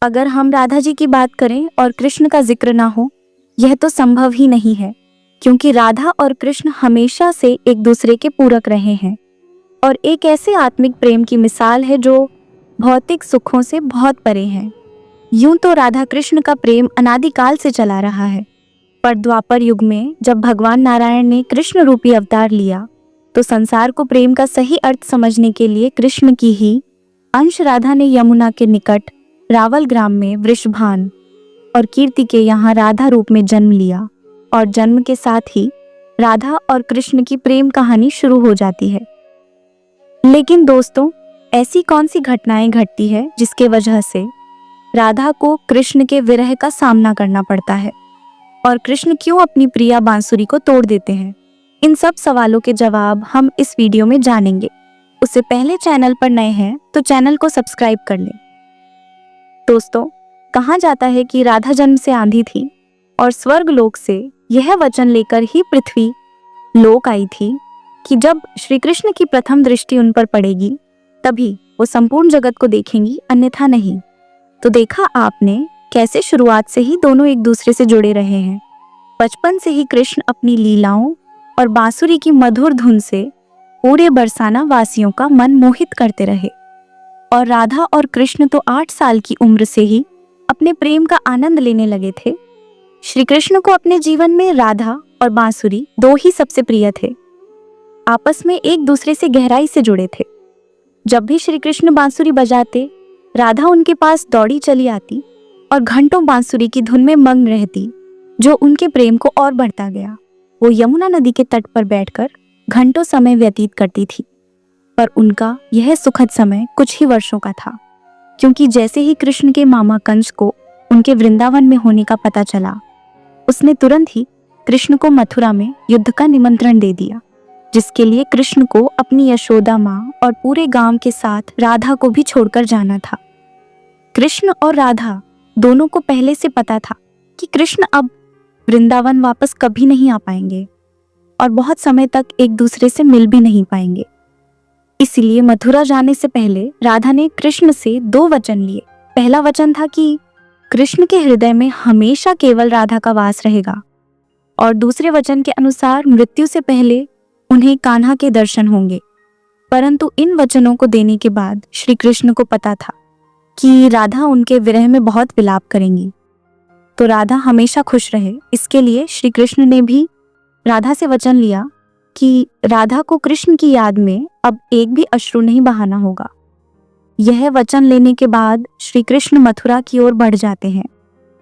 अगर हम राधा जी की बात करें और कृष्ण का जिक्र ना हो, यह तो संभव ही नहीं है, क्योंकि राधा और कृष्ण हमेशा से एक दूसरे के पूरक रहे हैं और एक ऐसे आत्मिक प्रेम की मिसाल है जो भौतिक सुखों से बहुत परे है। यूं तो राधा कृष्ण का प्रेम अनादिकाल से चला रहा है, पर द्वापर युग में जब भगवान नारायण ने कृष्ण रूपी अवतार लिया तो संसार को प्रेम का सही अर्थ समझने के लिए कृष्ण की ही अंश राधा ने यमुना के निकट रावल ग्राम में वृषभान और कीर्ति के यहाँ राधा रूप में जन्म लिया और जन्म के साथ ही राधा और कृष्ण की प्रेम कहानी शुरू हो जाती है। लेकिन दोस्तों, ऐसी कौन सी घटनाएं घटती है जिसके वजह से राधा को कृष्ण के विरह का सामना करना पड़ता है और कृष्ण क्यों अपनी प्रिया बांसुरी को तोड़ देते हैं? इन सब सवालों के जवाब हम इस वीडियो में जानेंगे। उससे पहले चैनल पर नए हैं तो चैनल को सब्सक्राइब कर लें। दोस्तों, कहा जाता है कि राधा जन्म से आंधी थी और स्वर्ग लोक से यह वचन लेकर ही पृथ्वी लोक आई थी कि जब श्री कृष्ण की प्रथम दृष्टि उन पर पड़ेगी तभी वो संपूर्ण जगत को देखेंगी, अन्यथा नहीं। तो देखा आपने कैसे शुरुआत से ही दोनों एक दूसरे से जुड़े रहे हैं। बचपन से ही कृष्ण अपनी लीलाओं और बांसुरी की मधुर धुन से पूरे बरसाना वासियों का मन मोहित करते रहे और राधा और कृष्ण तो 8 साल की उम्र से ही अपने प्रेम का आनंद लेने लगे थे। श्री कृष्ण को अपने जीवन में राधा और बांसुरी दो ही सबसे प्रिय थे। आपस में एक दूसरे से गहराई से जुड़े थे। जब भी श्री कृष्ण बांसुरी बजाते, राधा उनके पास दौड़ी चली आती और घंटों बांसुरी की धुन में मग्न रहती, जो उनके प्रेम को और बढ़ता गया। वो यमुना नदी के तट पर बैठकर घंटों समय व्यतीत करती थी, पर उनका यह सुखद समय कुछ ही वर्षों का था, क्योंकि जैसे ही कृष्ण के मामा कंस को उनके वृंदावन में होने का पता चला, उसने तुरंत ही कृष्ण को मथुरा में युद्ध का निमंत्रण दे दिया, जिसके लिए कृष्ण को अपनी यशोदा माँ और पूरे गांव के साथ राधा को भी छोड़कर जाना था। कृष्ण और राधा दोनों को पहले से पता था कि कृष्ण अब वृंदावन वापस कभी नहीं आ पाएंगे और बहुत समय तक एक दूसरे से मिल भी नहीं पाएंगे। इसलिए मथुरा जाने से पहले राधा ने कृष्ण से 2 वचन लिए। पहला वचन था कि कृष्ण के हृदय में हमेशा केवल राधा का वास रहेगा और दूसरे वचन के अनुसार मृत्यु से पहले उन्हें कान्हा के दर्शन होंगे। परंतु इन वचनों को देने के बाद श्री कृष्ण को पता था कि राधा उनके विरह में बहुत विलाप करेंगी, तो राधा हमेशा खुश रहे, इसके लिए श्री कृष्ण ने भी राधा से वचन लिया कि राधा को कृष्ण की याद में अब एक भी अश्रु नहीं बहाना होगा। यह वचन लेने के बाद श्री कृष्ण मथुरा की ओर बढ़ जाते हैं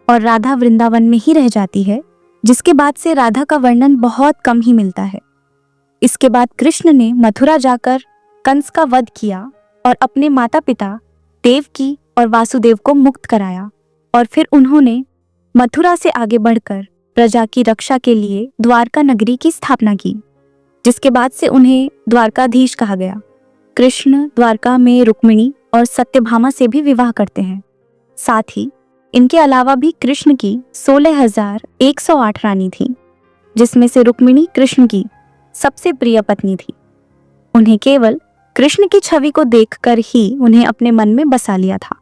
और राधा वृंदावन में ही रह जाती है, जिसके बाद से राधा का वर्णन बहुत कम ही मिलता है। इसके बाद कृष्ण ने मथुरा जाकर कंस का वध किया और अपने माता पिता देवकी और वासुदेव को मुक्त कराया और फिर उन्होंने मथुरा से आगे बढ़कर प्रजा की रक्षा के लिए द्वारका नगरी की स्थापना की, जिसके बाद से उन्हें द्वारकाधीश कहा गया। कृष्ण द्वारका में रुक्मिणी और सत्यभामा से भी विवाह करते हैं। साथ ही इनके अलावा भी कृष्ण की 16,108 रानी थी, जिसमें से रुक्मिणी कृष्ण की सबसे प्रिय पत्नी थी। उन्हें केवल कृष्ण की छवि को देखकर ही उन्हें अपने मन में बसा लिया था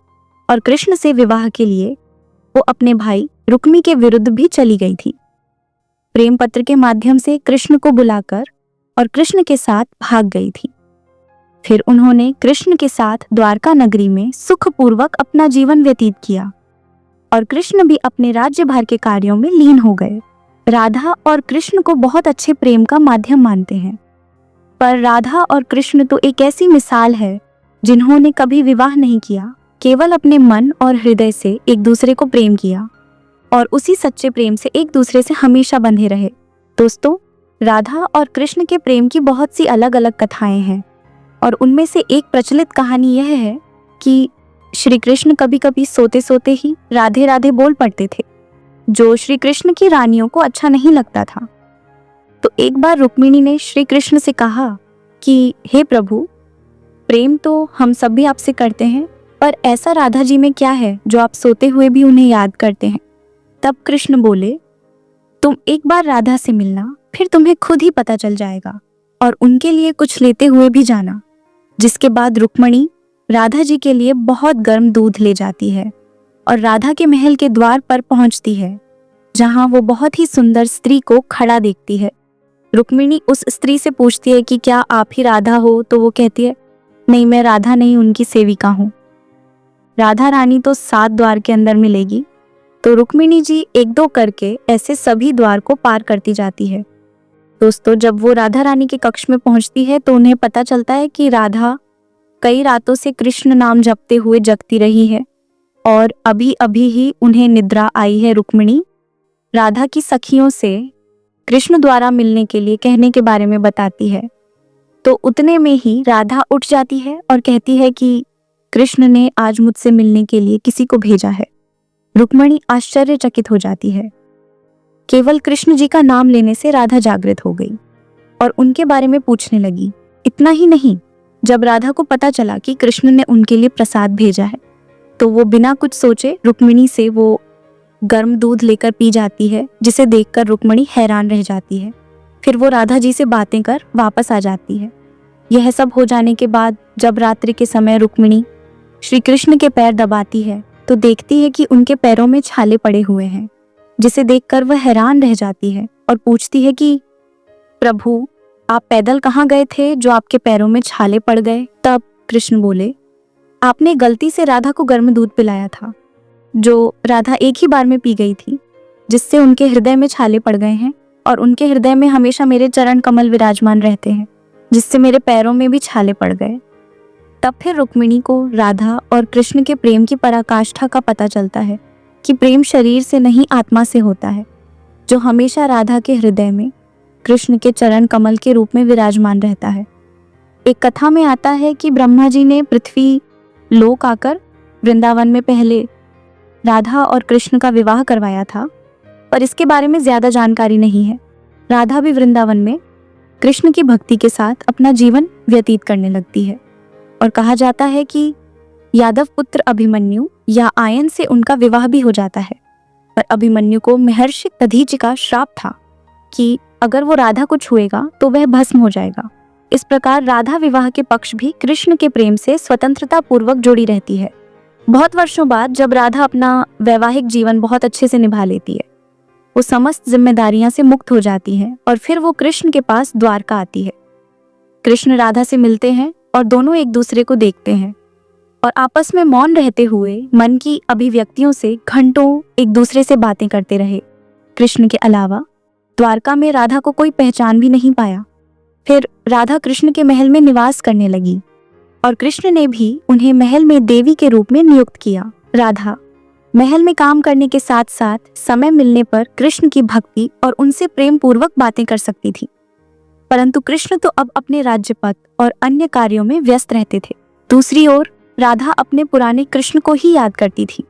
और कृष्ण से विवाह के लिए वो अपने भाई रुक्मी के विरुद्ध भी चली गई थी। प्रेम पत्र के माध्यम से कृष्ण को बुलाकर और कृष्ण के साथ भाग गई थी। फिर उन्होंने कृष्ण के साथ द्वारका नगरी में सुखपूर्वक अपना जीवन व्यतीत किया और कृष्ण भी अपने राज्यभार के कार्यों में लीन हो गए। राधा और कृष्ण को बहुत अच्छे प्रेम का माध्यम मानते हैं, पर राधा और कृष्ण तो एक ऐसी मिसाल है जिन्होंने कभी विवाह नहीं किया, केवल अपने मन और हृदय से एक दूसरे को प्रेम किया और उसी सच्चे प्रेम से एक दूसरे से हमेशा बंधे रहे। दोस्तों, राधा और कृष्ण के प्रेम की बहुत सी अलग अलग कथाएं हैं और उनमें से एक प्रचलित कहानी यह है कि श्री कृष्ण कभी कभी सोते सोते ही राधे राधे बोल पड़ते थे, जो श्री कृष्ण की रानियों को अच्छा नहीं लगता था। तो एक बार रुक्मिणी ने श्री कृष्ण से कहा कि हे प्रभु, प्रेम तो हम सब भी आपसे करते हैं, पर ऐसा राधा जी में क्या है जो आप सोते हुए भी उन्हें याद करते हैं? तब कृष्ण बोले, तुम एक बार राधा से मिलना, फिर तुम्हें खुद ही पता चल जाएगा और उनके लिए कुछ लेते हुए भी जाना। जिसके बाद रुक्मिणी राधा जी के लिए बहुत गर्म दूध ले जाती है और राधा के महल के द्वार पर पहुंचती है, जहां वो बहुत ही सुंदर स्त्री को खड़ा देखती है। रुक्मिणी उस स्त्री से पूछती है कि क्या आप ही राधा हो? तो वो कहती है, नहीं, मैं राधा नहीं, उनकी सेविका हूँ। राधा रानी तो 7 द्वार के अंदर मिलेगी। तो रुक्मिणी जी एक दो करके ऐसे सभी द्वार को पार करती जाती है। दोस्तों, जब वो राधा रानी के कक्ष में पहुंचती है तो उन्हें पता चलता है कि राधा कई रातों से कृष्ण नाम जपते हुए जगती रही है और अभी अभी ही उन्हें निद्रा आई है। रुक्मिणी राधा की सखियों से कृष्ण द्वारा मिलने के लिए कहने के बारे में बताती है। तो उतने में ही राधा उठ जाती है और कहती है कि कृष्ण ने आज मुझसे मिलने के लिए किसी को भेजा है। रुक्मिणी आश्चर्यचकित हो जाती है। केवल कृष्ण जी का नाम लेने से राधा जागृत हो गई और उनके बारे में पूछने लगी। इतना ही नहीं, जब राधा को पता चला कि कृष्ण ने उनके लिए प्रसाद भेजा है तो वो बिना कुछ सोचे रुक्मिणी से वो गर्म दूध लेकर पी जाती है, जिसे देखकर रुक्मिणी हैरान रह जाती है। फिर वो राधा जी से बातें कर वापस आ जाती है। यह सब हो जाने के बाद जब रात्रि के समय रुक्मिणी श्री कृष्ण के पैर दबाती है तो देखती है कि उनके पैरों में छाले पड़े हुए हैं, जिसे देखकर वह हैरान रह जाती है और पूछती है कि प्रभु, आप पैदल कहाँ गए थे जो आपके पैरों में छाले पड़ गए? तब कृष्ण बोले, आपने गलती से राधा को गर्म दूध पिलाया था, जो राधा एक ही बार में पी गई थी, जिससे उनके हृदय में छाले पड़ गए हैं और उनके हृदय में हमेशा मेरे चरण कमल विराजमान रहते हैं, जिससे मेरे पैरों में भी छाले पड़ गए। तब फिर रुक्मिणी को राधा और कृष्ण के प्रेम की पराकाष्ठा का पता चलता है कि प्रेम शरीर से नहीं आत्मा से होता है, जो हमेशा राधा के हृदय में कृष्ण के चरण कमल के रूप में विराजमान रहता है। एक कथा में आता है कि ब्रह्मा जी ने पृथ्वी लोक आकर वृंदावन में पहले राधा और कृष्ण का विवाह करवाया था, पर इसके बारे में ज्यादा जानकारी नहीं है। राधा भी वृंदावन में कृष्ण की भक्ति के साथ अपना जीवन व्यतीत करने लगती है और कहा जाता है कि यादव पुत्र अभिमन्यु या आयन से उनका विवाह भी हो जाता है। पर अभिमन्यु को महर्षि दधीचि का श्राप था कि अगर वो राधा को छुएगा तो वह भस्म हो जाएगा। इस प्रकार राधा विवाह के पक्ष भी कृष्ण के प्रेम से स्वतंत्रता पूर्वक जुड़ी रहती है। बहुत वर्षों बाद जब राधा अपना वैवाहिक जीवन बहुत अच्छे से निभा लेती है, वो समस्त जिम्मेदारियां से मुक्त हो जाती है और फिर वो कृष्ण के पास द्वारका आती है। कृष्ण राधा से मिलते हैं और दोनों एक दूसरे को देखते हैं और आपस में मौन रहते हुए मन की अभिव्यक्तियों से घंटों एक दूसरे से बातें करते रहे। कृष्ण के अलावा द्वारका में राधा को कोई पहचान भी नहीं पाया। फिर राधा कृष्ण के महल में निवास करने लगी और कृष्ण ने भी उन्हें महल में देवी के रूप में नियुक्त किया। राधा महल में काम करने के साथ साथ समय मिलने पर कृष्ण की भक्ति और उनसे प्रेम पूर्वक बातें कर सकती थी, परंतु कृष्ण तो अब अपने राज्य पद और अन्य कार्यों में व्यस्त रहते थे। दूसरी ओर राधा अपने पुराने कृष्ण को ही याद करती थी,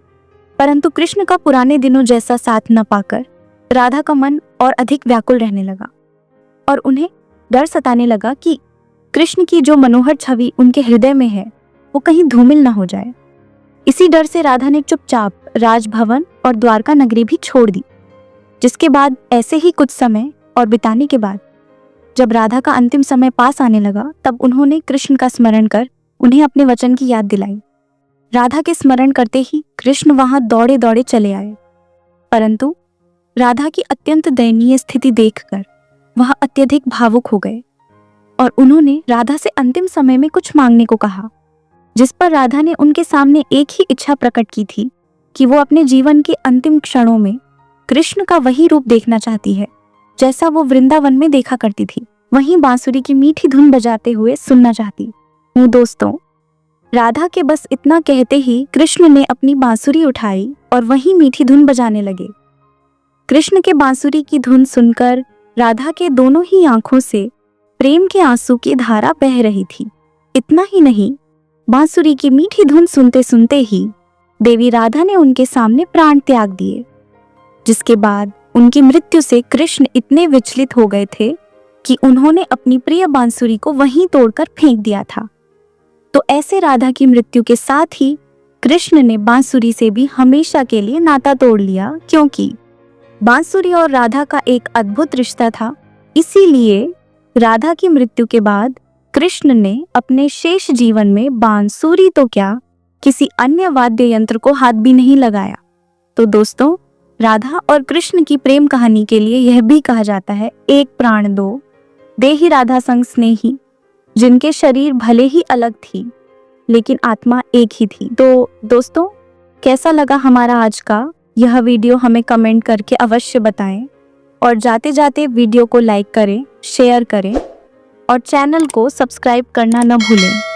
परंतु कृष्ण का पुराने दिनों जैसा साथ न पाकर राधा का मन और अधिक व्याकुल रहने लगा और उन्हें डर सताने लगा कि कृष्ण की जो मनोहर छवि उनके हृदय में है वो कहीं धूमिल न हो जाए। इसी डर से राधा ने चुपचाप राजभवन और द्वारका नगरी भी छोड़ दी। जिसके बाद ऐसे ही कुछ समय और बिताने के बाद जब राधा का अंतिम समय पास आने लगा, तब उन्होंने कृष्ण का स्मरण कर उन्हें अपने वचन की याद दिलाई। राधा के स्मरण करते ही कृष्ण वहां दौड़े दौड़े चले आए, परंतु राधा की अत्यंत दयनीय स्थिति देखकर वह अत्यधिक भावुक हो गए और उन्होंने राधा से अंतिम समय में कुछ मांगने को कहा, जिस पर राधा ने उनके सामने एक ही इच्छा प्रकट की थी कि वो अपने जीवन के अंतिम क्षणों में कृष्ण का वही रूप देखना चाहती है जैसा वो वृंदावन में देखा करती थी, वहीं बांसुरी की मीठी धुन बजाते हुए सुनना चाहती हूँ। दोस्तों, राधा के बस इतना कहते ही कृष्ण ने अपनी बांसुरी उठाई और वही मीठी धुन बजाने लगे। कृष्ण के बांसुरी की धुन सुनकर राधा के दोनों ही आंखों से प्रेम के आंसू की धारा बह रही थी। इतना ही नहीं, बांसुरी की मीठी धुन सुनते सुनते ही देवी राधा ने उनके सामने प्राण त्याग दिए, जिसके बाद उनकी मृत्यु से कृष्ण इतने विचलित हो गए थे कि उन्होंने अपनी प्रिय बांसुरी को वहीं तोड़कर फेंक दिया था। तो ऐसे राधा की मृत्यु के साथ ही कृष्ण ने बांसुरी से भी हमेशा के लिए नाता तोड़ लिया, क्योंकि बांसुरी और राधा का एक अद्भुत रिश्ता था। इसीलिए राधा की मृत्यु के बाद कृष्ण ने अपने शेष जीवन में बांसुरी तो क्या, किसी अन्य वाद्य यंत्र को हाथ भी नहीं लगाया। तो दोस्तों, राधा और कृष्ण की प्रेम कहानी के लिए यह भी कहा जाता है, एक प्राण दो देहि राधा संग स्नेही, जिनके शरीर भले ही अलग थी लेकिन आत्मा एक ही थी। तो दोस्तों, कैसा लगा हमारा आज का यह वीडियो, हमें कमेंट करके अवश्य बताएं और जाते जाते वीडियो को लाइक करें, शेयर करें और चैनल को सब्सक्राइब करना न भूलें।